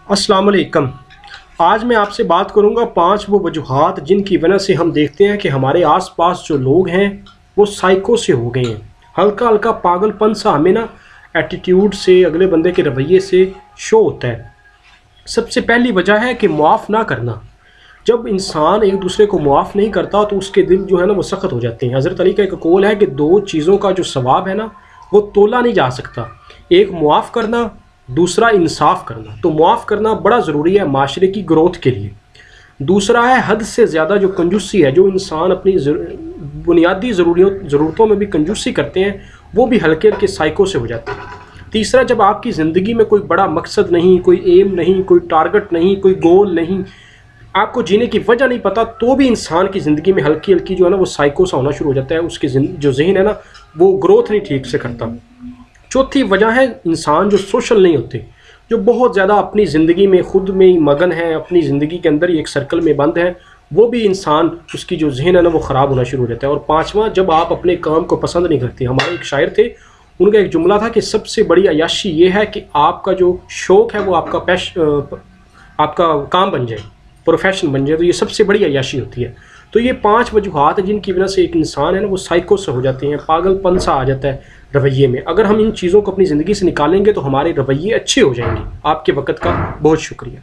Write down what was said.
अस्सलाम वालेकुम। आज मैं आपसे बात करूंगा 5 वो वजूहात जिन की वजह से हम देखते हैं कि हमारे आसपास जो लोग हैं वो साइको से हो गए हैं। हल्का हल्का पागलपन सा हमें ना एटीट्यूड से, अगले बंदे के रवैये से शो होता है। सबसे पहली वजह है कि मुआफ़ ना करना। जब इंसान एक दूसरे को मुआफ़ नहीं करता तो उसके दिल जो है ना वो सख्त हो जाते हैं। हज़रत अली का एक कौल है कि 2 चीज़ों का जो सवाब है ना वो तोला नहीं जा सकता। एक मुआफ़ करना, दूसरा इंसाफ करना। तो मुआफ़ करना बड़ा ज़रूरी है माशरे की ग्रोथ के लिए। दूसरा है हद से ज़्यादा जो कंजूसी है, जो इंसान अपनी बुनियादी ज़रूरतों में भी कंजूसी करते हैं वो भी हल्के हल्के साइको से हो जाते हैं। तीसरा, जब आपकी ज़िंदगी में कोई बड़ा मकसद नहीं, कोई एम नहीं, कोई टारगेट नहीं, कोई गोल नहीं, आपको जीने की वजह नहीं पता, तो भी इंसान की ज़िंदगी में हल्की हल्की जो है ना वो साइको सा होना शुरू हो जाता है। उसकी जो ज़हन है ना वो ग्रोथ नहीं ठीक से करता। चौथी वजह है इंसान जो सोशल नहीं होते, जो बहुत ज़्यादा अपनी ज़िंदगी में खुद में ही मगन है, अपनी ज़िंदगी के अंदर ही एक सर्कल में बंद है, वो भी इंसान उसकी जो जहन है ना वो ख़राब होना शुरू हो जाता है। और पांचवा, जब आप अपने काम को पसंद नहीं करते। हमारे एक शायर थे, उनका एक जुमला था कि सबसे बड़ी अय्याशी ये है कि आपका जो शौक़ है वो आपका काम बन जाए, प्रोफेशन बन जाए। तो ये सबसे बड़ी अय्याशी होती है। तो ये 5 वजूहात हैं जिनकी वजह से एक इंसान है ना वो साइको से हो जाते हैं, पागलपन सा आ जाता है रवैये में। अगर हम इन चीज़ों को अपनी ज़िंदगी से निकालेंगे तो हमारे रवैये अच्छे हो जाएंगे। आपके वक़्त का बहुत शुक्रिया।